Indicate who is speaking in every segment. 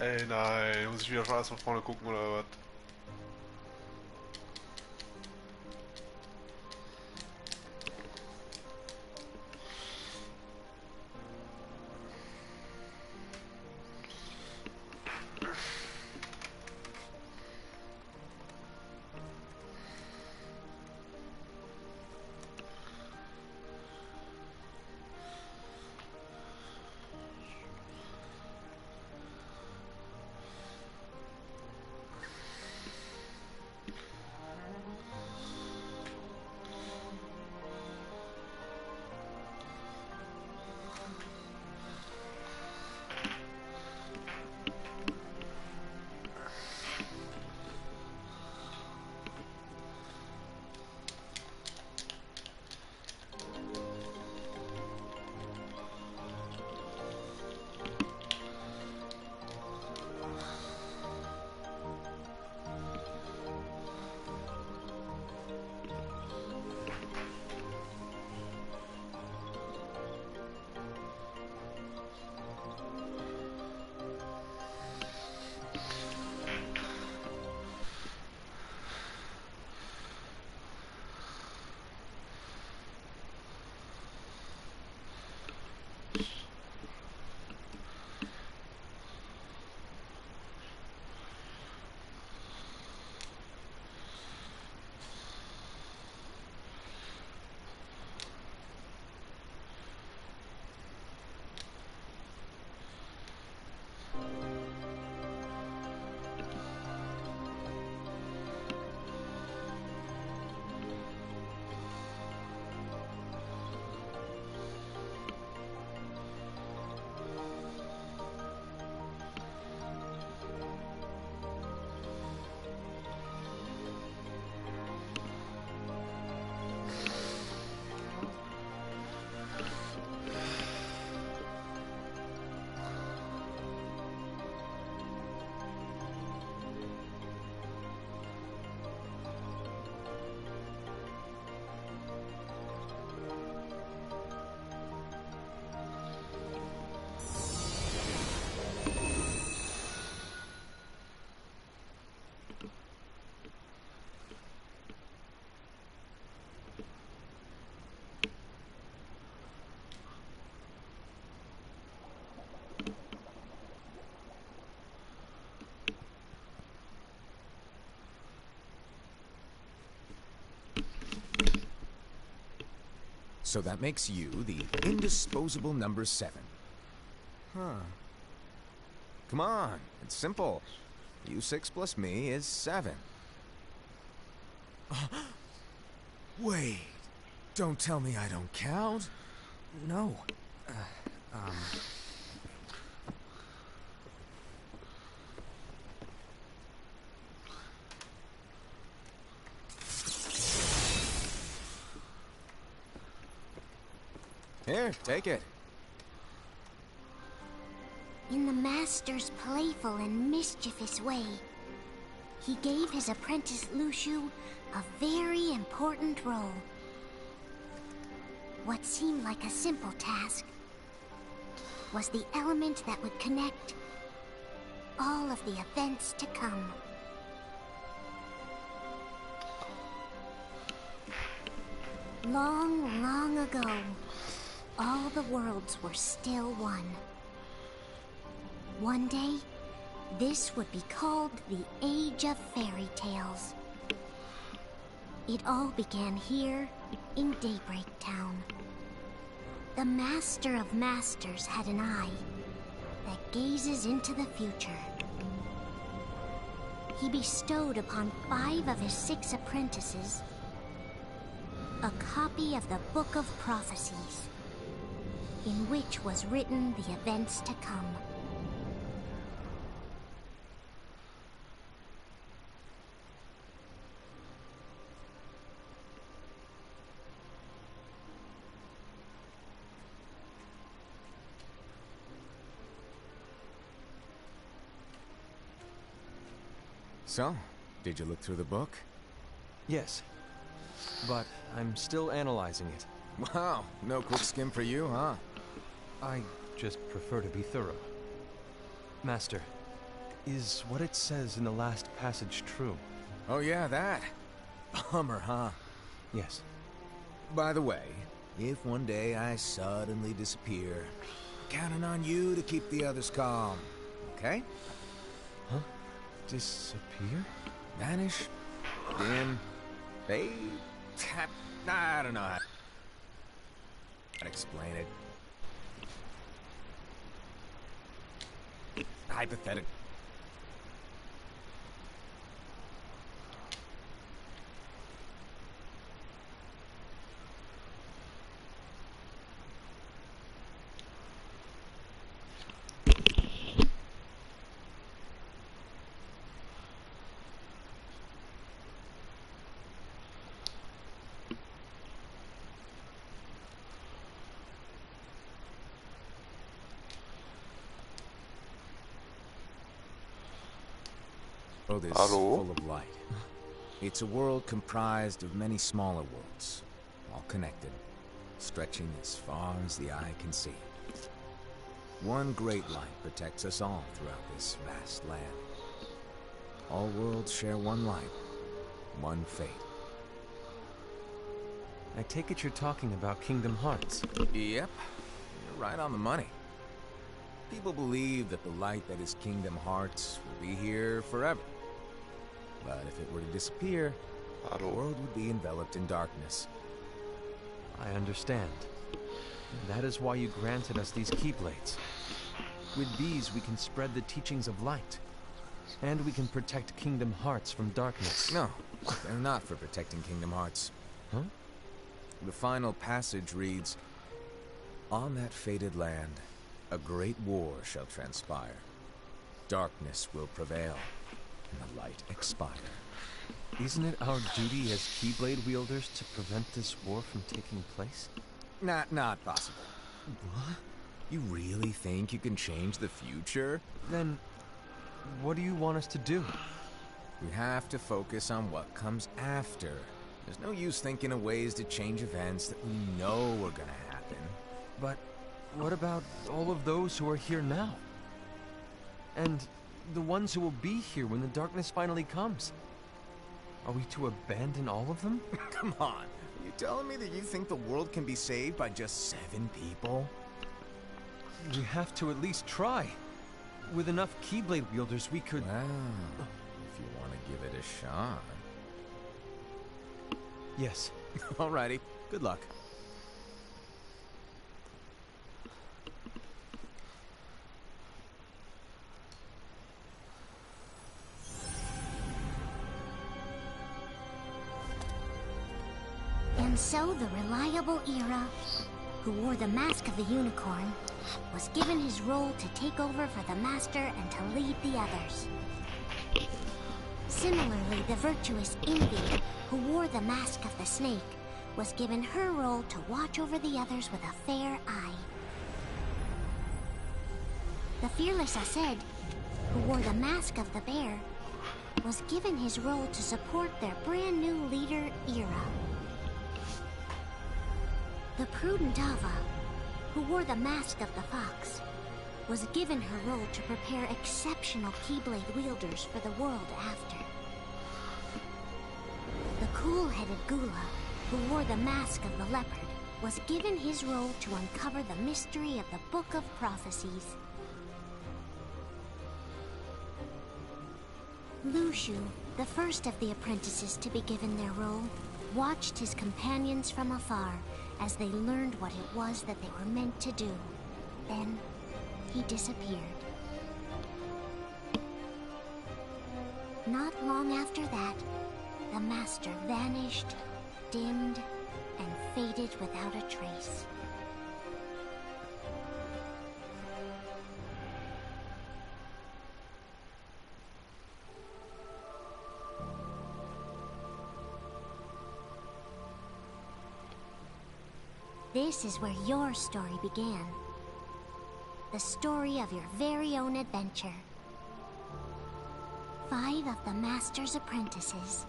Speaker 1: Ey, nein, muss ich wieder von erst von vorne gucken oder was?
Speaker 2: So that makes you the indisposable number 7. Huh. Come on, it's simple. U6 plus me is 7. Wait, don't tell me I don't count.
Speaker 3: No.
Speaker 2: Here, take it.
Speaker 4: In the Master's playful and mischievous way, he gave his apprentice Luxu a very important role. What seemed like a simple task was the element that would connect all of the events to come. Long, long ago, all the worlds were still one. One day, this would be called the Age of Fairy Tales. It all began here in Daybreak Town. The Master of Masters had an eye that gazes into the future. He bestowed upon 5 of his 6 apprentices a copy of the Book of Prophecies, in which was written the events to come.
Speaker 2: So, did you look through the book?
Speaker 3: Yes. But I'm still analyzing it.
Speaker 2: Wow, no quick skim for you, huh?
Speaker 3: I just prefer to be thorough. Master, Is what it says in the last passage true?
Speaker 2: Oh yeah, that. Bummer, huh?
Speaker 3: Yes.
Speaker 2: By the way, if one day I suddenly disappear, I'm counting on you to keep the others calm, okay?
Speaker 3: Huh? Disappear?
Speaker 2: Vanish, dim, fade, I don't know how to explain it. Hypothetical. World is
Speaker 1: Hallo?
Speaker 2: full of light. It's a world comprised of many smaller worlds, all connected, stretching as far as the eye can see. One great light protects us all throughout this vast land. All worlds share one light, one fate.
Speaker 3: I take it you're talking about Kingdom Hearts.
Speaker 2: Yep, you're right on the money. People believe that the light that is Kingdom Hearts will be here forever. But if it were to disappear, the
Speaker 1: Hallo?
Speaker 2: world would be enveloped in darkness.
Speaker 3: I understand. And that is why you granted us these Keyblades. With these, we can spread the teachings of light. And we can protect Kingdom Hearts from darkness.
Speaker 2: No, they're not for protecting Kingdom Hearts.
Speaker 3: Huh?
Speaker 2: The final passage reads, "On that fated land, a great war shall transpire. Darkness will prevail, and the light expire."
Speaker 3: Isn't it our duty as Keyblade wielders to prevent this war from taking place?
Speaker 2: Not possible.
Speaker 3: What?
Speaker 2: You really think you can change the future?
Speaker 3: Then, what do you want us to do?
Speaker 2: We have to focus on what comes after. There's no use thinking of ways to change events that we know are gonna happen.
Speaker 3: But what about all of those who are here now? And the ones who will be here when the darkness finally comes? Are we to abandon all of them?
Speaker 2: Come on, are you telling me that you think the world can be saved by just 7 people?
Speaker 3: We have to at least try. With enough Keyblade wielders, we could...
Speaker 2: Well, if you want to give it a shot.
Speaker 3: Yes.
Speaker 2: Alrighty, good luck.
Speaker 4: And so the reliable Ira, who wore the mask of the unicorn, was given his role to take over for the Master and to lead the others. Similarly, the virtuous Invi, who wore the mask of the snake, was given her role to watch over the others with a fair eye. The fearless Aced, who wore the mask of the bear, was given his role to support their brand new leader, Ira. The prudent Ava, who wore the mask of the fox, was given her role to prepare exceptional Keyblade wielders for the world after. The cool-headed Gula, who wore the mask of the leopard, was given his role to uncover the mystery of the Book of Prophecies. Lushu, the first of the apprentices to be given their role, watched his companions from afar as they learned what it was that they were meant to do. Then, he disappeared. Not long after that, the Master vanished, dimmed, and faded without a trace. This is where your story began. The story of your very own adventure. 5 of the Master's apprentices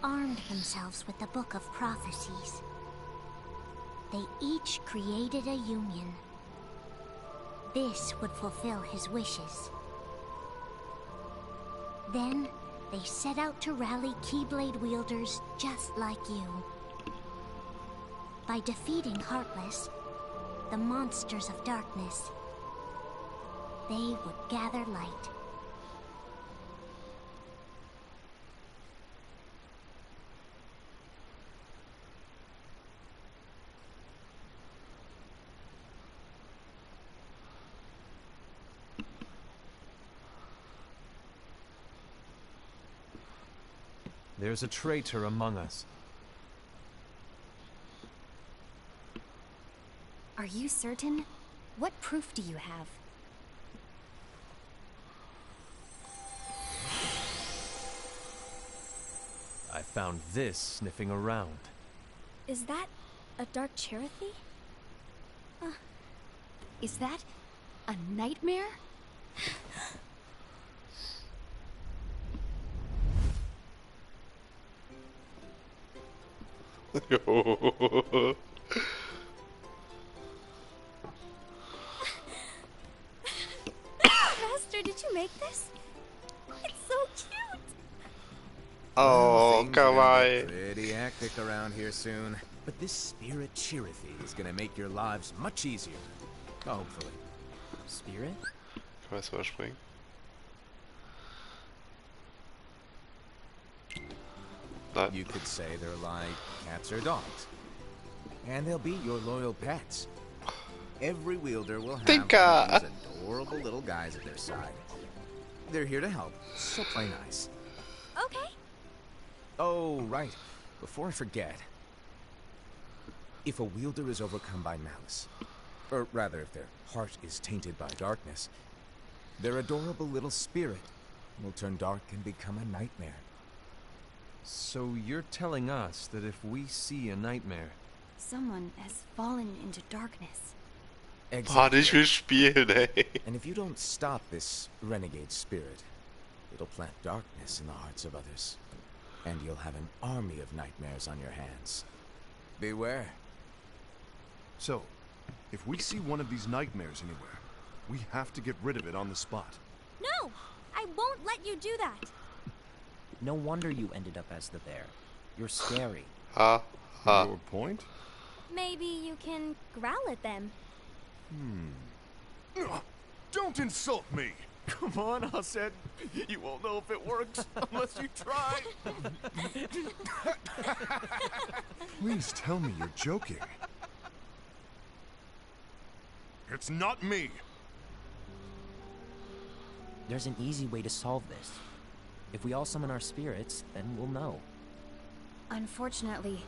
Speaker 4: armed themselves with the Book of Prophecies. They each created a union. This would fulfill his wishes. Then, they set out to rally Keyblade wielders just like you. By defeating Heartless, the monsters of darkness, they would gather light.
Speaker 3: There's a traitor among us.
Speaker 5: Are you certain? What proof do you have?
Speaker 3: I found this sniffing around.
Speaker 5: Is that a Dark Cherothy? Is that a nightmare? Master, did you make this? It's so cute!
Speaker 1: Oh,
Speaker 2: Things are gonna get
Speaker 1: kawaii.
Speaker 2: pretty hectic around here soon. But this spirit Chirithy is gonna make your lives much easier. Hopefully.
Speaker 6: Spirit?
Speaker 1: Kann man jetzt mal springen? Nein.
Speaker 2: You could say they're like cats or dogs. And they'll be your loyal pets. Every wielder will have one
Speaker 1: Tinka!
Speaker 2: of these adorable little guys at their side. They're here to help, so play nice.
Speaker 5: Okay.
Speaker 2: Oh, right. Before I forget. If a wielder is overcome by malice, or rather if their heart is tainted by darkness, their adorable little spirit will turn dark and become a nightmare.
Speaker 3: So you're telling us that if we see a nightmare,
Speaker 5: Someone has fallen into darkness.
Speaker 1: Boah, ich will spielen, ey.
Speaker 2: And if you don't stop this renegade spirit, it'll plant darkness in the hearts of others. And you'll have an army of nightmares on your hands. Beware.
Speaker 7: So, if we see one of these nightmares anywhere, we have to get rid of it on the spot.
Speaker 5: No! I won't let you do that!
Speaker 6: No wonder you ended up as the bear. You're scary.
Speaker 1: Ha, ha.
Speaker 7: Your point?
Speaker 5: Maybe you can growl at them.
Speaker 7: Don't insult me!
Speaker 3: come on, Hassan. You won't know if it works unless you try.
Speaker 7: Please tell me you're joking. It's not me!
Speaker 6: There's an easy way to solve this. If we all summon our spirits, then we'll know.
Speaker 5: Unfortunately,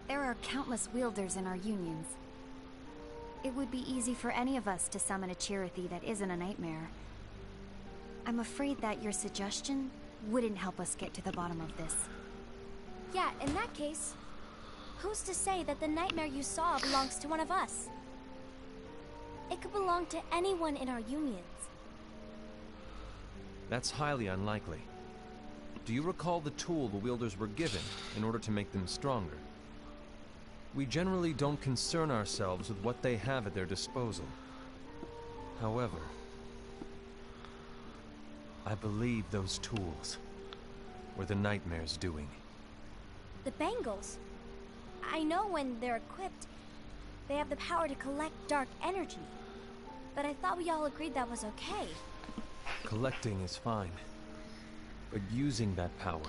Speaker 5: there are countless wielders in our unions. It would be easy for any of us to summon a Chirithy that isn't a nightmare. I'm afraid that your suggestion wouldn't help us get to the bottom of this.
Speaker 8: Yeah, in that case, who's to say that the nightmare you saw belongs to one of us? It could belong to anyone in our unions.
Speaker 3: That's highly unlikely. Do you recall the tool the wielders were given in order to make them stronger? We generally don't concern ourselves with what they have at their disposal. However, I believe those tools were the nightmare's doing.
Speaker 8: The bangles. I know when they're equipped, they have the power to collect dark energy. But I thought we all agreed that was okay.
Speaker 3: Collecting is fine, but using that power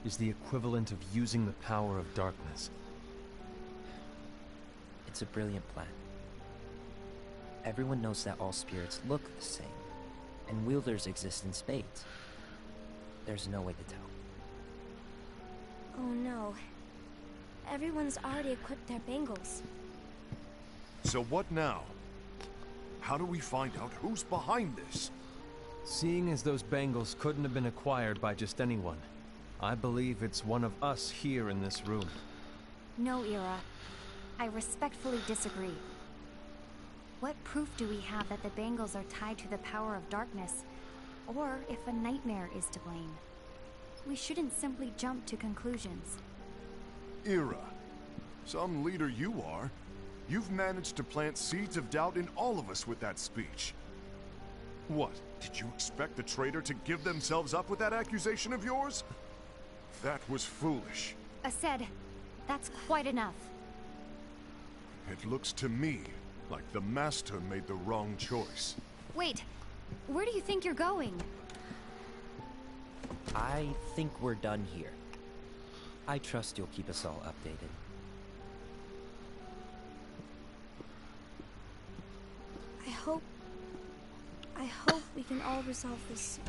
Speaker 3: is the equivalent of using the power of darkness.
Speaker 6: It's a brilliant plan. Everyone knows that all spirits look the same, and wielders exist in spades. There's no way to tell.
Speaker 8: Oh no. Everyone's already equipped their bangles.
Speaker 7: So what now? How do we find out who's behind this?
Speaker 3: Seeing as those bangles couldn't have been acquired by just anyone, I believe it's one of us here in this room.
Speaker 5: No, Ira. I respectfully disagree. What proof do we have that the bangles are tied to the power of darkness, or if a nightmare is to blame? We shouldn't simply jump to conclusions.
Speaker 7: Ira, some leader you are. You've managed to plant seeds of doubt in all of us with that speech. What? Did you expect the traitor to give themselves up with that accusation of yours? That was foolish.
Speaker 5: Aced, that's quite enough.
Speaker 7: It looks to me like the Master made the wrong choice.
Speaker 5: Wait, where do you think you're going?
Speaker 6: I think we're done here. I trust you'll keep us all updated.
Speaker 8: I hope we can all resolve this soon.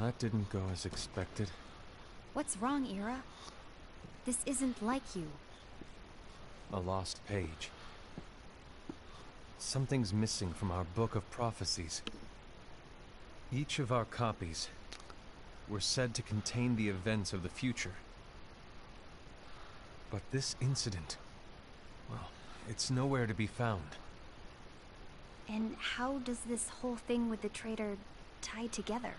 Speaker 3: That didn't go as expected.
Speaker 5: What's wrong, Ira? This isn't like you.
Speaker 3: A lost page. Something's missing from our book of prophecies. Each of our copies were said to contain the events of the future. But this incident, well, it's nowhere to be found.
Speaker 5: And how does this whole thing with the traitor tie together?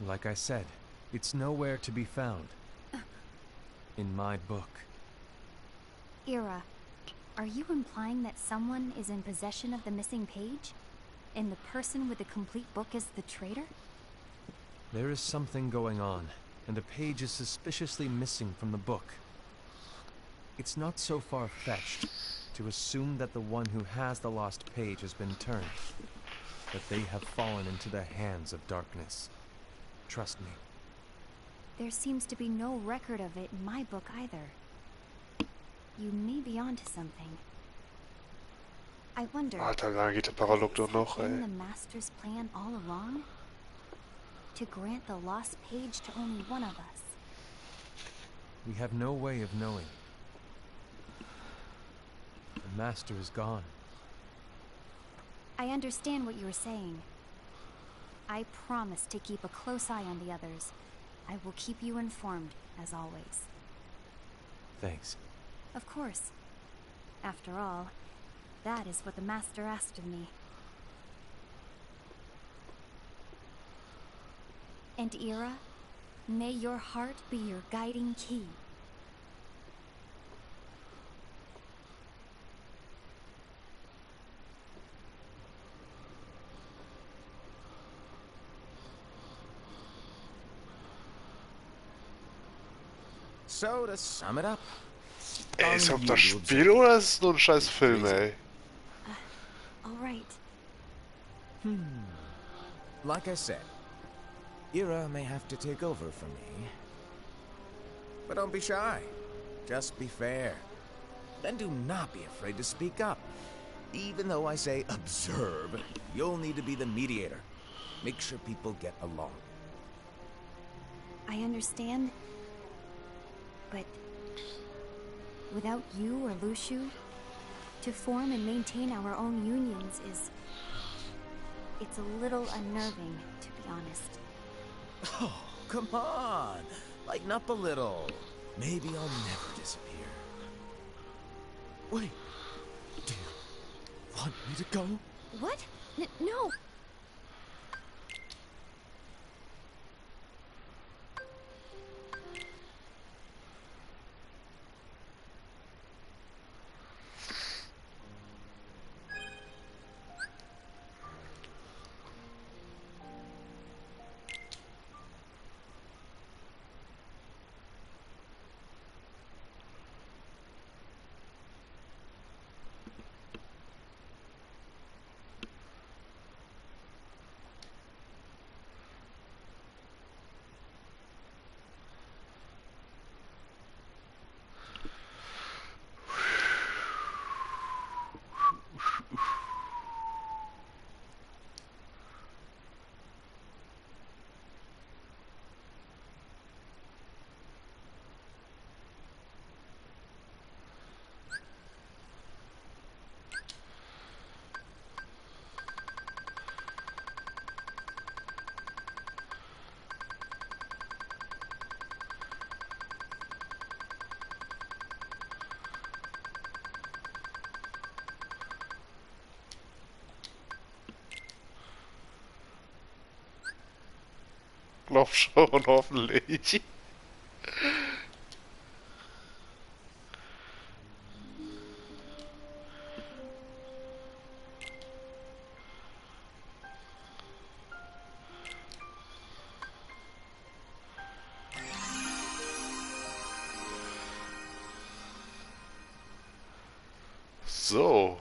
Speaker 3: Like I said, it's nowhere to be found. In my book.
Speaker 5: Ira, are you implying that someone is in possession of the missing page? And the person with the complete book is the traitor?
Speaker 3: There is something going on, and a page is suspiciously missing from the book. It's not so far-fetched to assume that the one who has the lost page has been turned, that they have fallen into the hands of darkness. Trust me.
Speaker 5: There seems to be no record of it in my book either. You may be onto something. I wonder,
Speaker 1: Alter, wie lange geht der Paralog noch,
Speaker 5: in
Speaker 1: ey?
Speaker 5: the Master's plan all along? To grant the lost page to only one of us.
Speaker 3: We have no way of knowing. The Master is gone.
Speaker 5: I understand what you were saying. I promise to keep a close eye on the others. I will keep you informed, as always.
Speaker 3: Thanks.
Speaker 5: Of course. After all, that is what the Master asked of me. And Ira, may your heart be your guiding key.
Speaker 2: So, to sum it up,
Speaker 1: Ey, ist das das Spiel oder ist es nur ein scheiß Film, ey?
Speaker 5: All right.
Speaker 2: like I said, Ira may have to take over for me. But don't be shy. Just be fair. And do not be afraid to speak up. Even though I say observe, you'll need to be the mediator. Make sure people get along.
Speaker 5: I understand. But without you or Luxu, to form and maintain our own unions is... it's a little unnerving, to be honest.
Speaker 2: Oh, come on. Lighten up a little. Maybe I'll never disappear. Wait. Do you want me to go?
Speaker 8: What? No!
Speaker 1: Glaub schon, hoffentlich. So.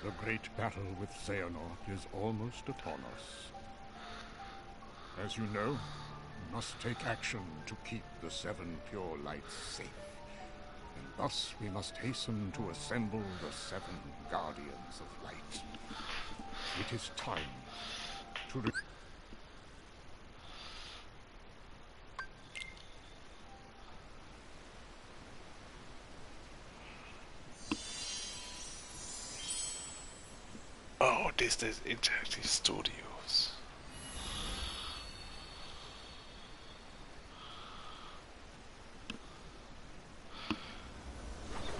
Speaker 9: The great battle with Xehanort is almost upon us. As you know, we must take action to keep the Seven Pure Lights safe. And thus we must hasten to assemble the Seven Guardians of Light. It is time to...
Speaker 1: Oh, this is Interactive Studios.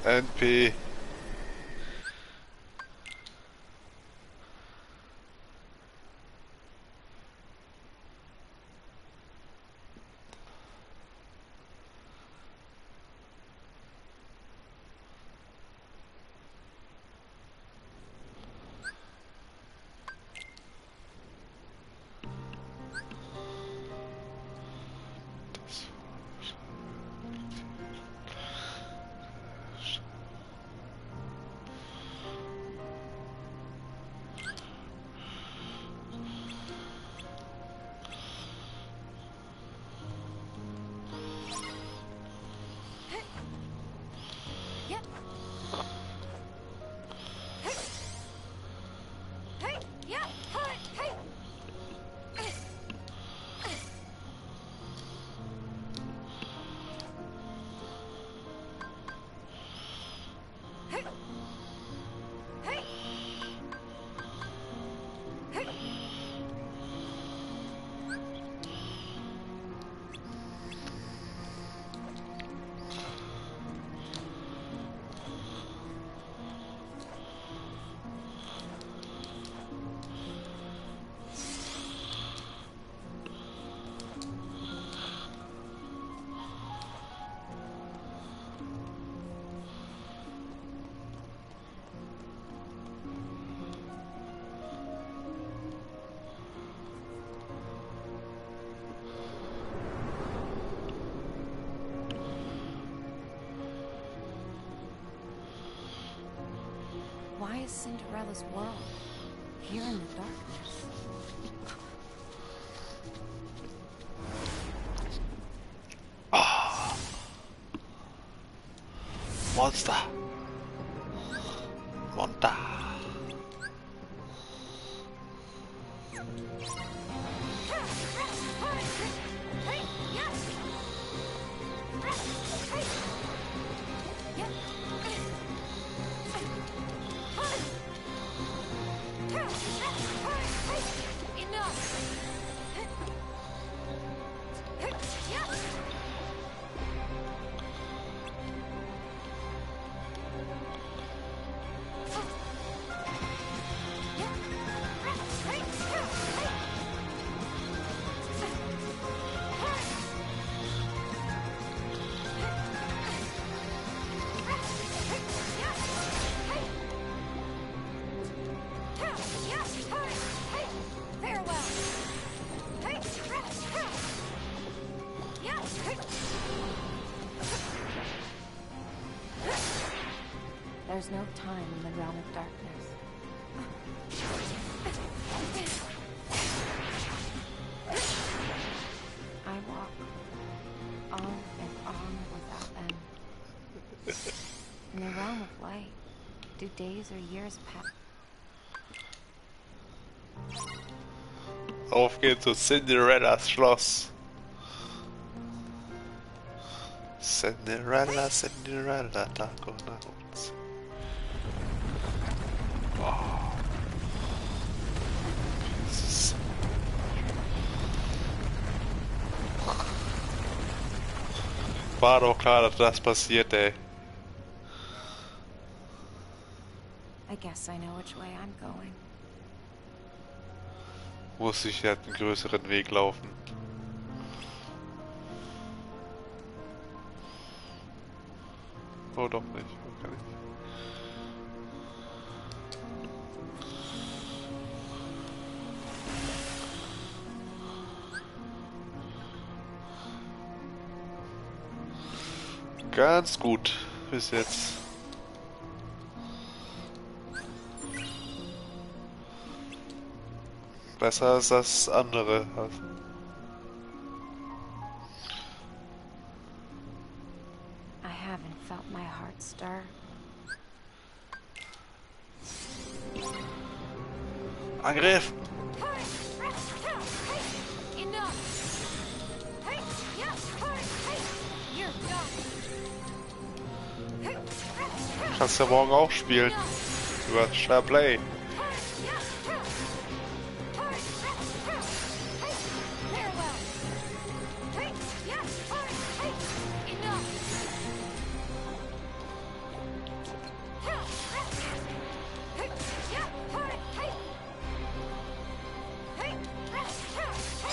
Speaker 1: NP.
Speaker 5: Why is Cinderella's world here in the darkness?
Speaker 1: Ah, monster. Monster.
Speaker 5: There's no time in the realm of darkness. I walk on and on without end. In the realm of light, do days or years pass?
Speaker 1: Auf geht's zu Cinderellas Schloss. Cinderella, Cinderella, Tag und Nacht. Oh. Jesus. War doch klar, dass das passiert, ey.
Speaker 5: I guess I know which way I'm going.
Speaker 1: Muss ich halt einen größeren Weg laufen. Oh, doch nicht. Kann ich. Ganz gut bis jetzt. Besser als das andere.
Speaker 5: I haven't felt my heart stir.
Speaker 1: Angriff! Kannst ja morgen auch spielen. Über SharePlay.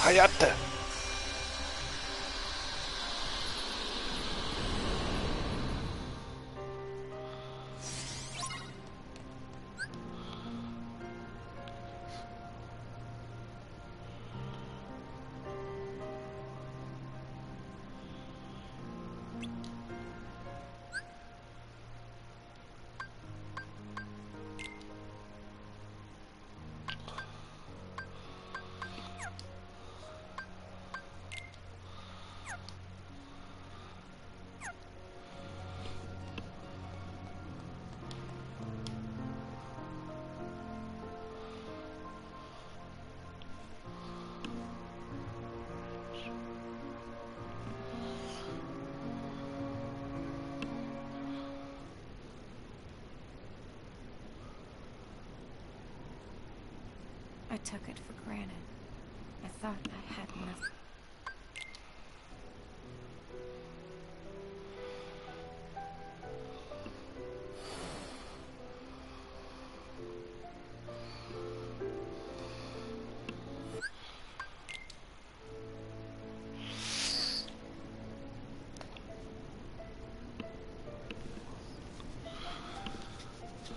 Speaker 1: Hayate!
Speaker 5: I took it for granted. I thought I had enough.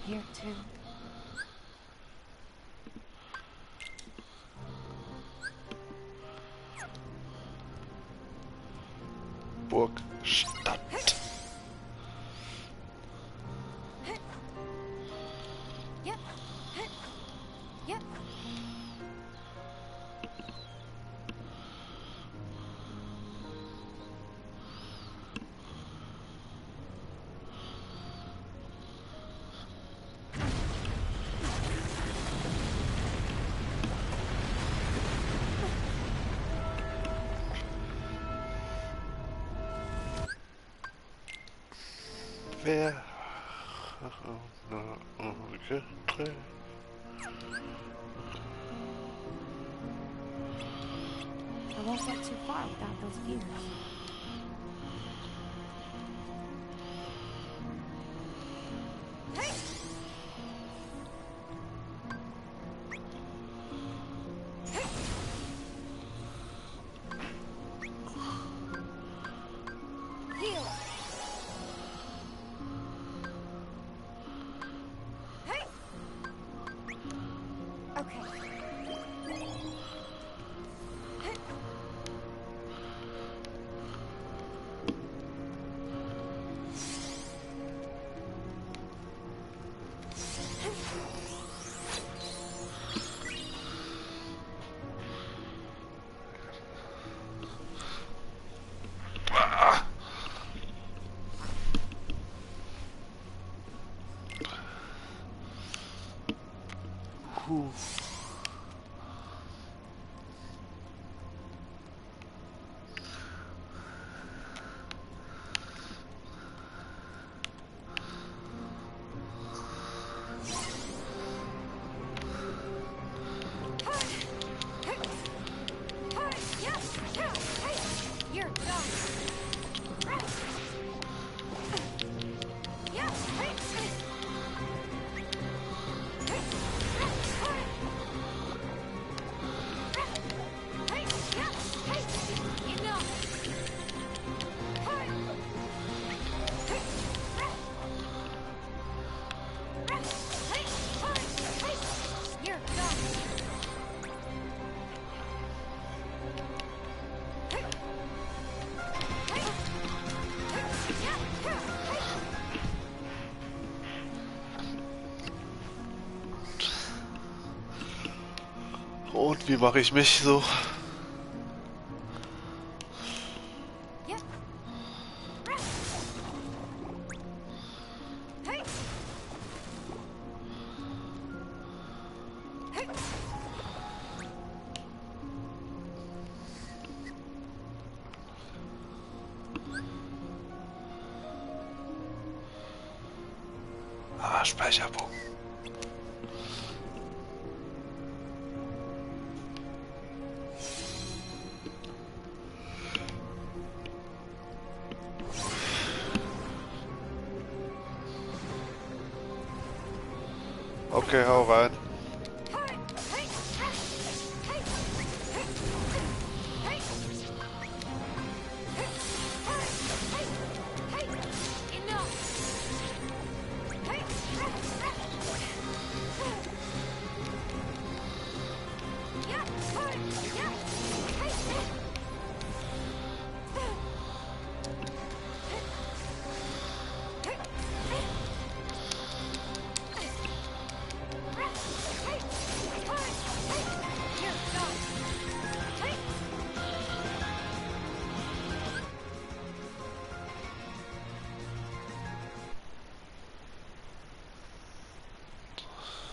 Speaker 5: Here too.
Speaker 1: Burgstadt.
Speaker 8: Yep. Yep.
Speaker 1: Wer?
Speaker 5: I won't get too far without those gears.
Speaker 1: Puh. Und wie mache ich mich so? Ah, Speicherpunkt. Okay, hau rein.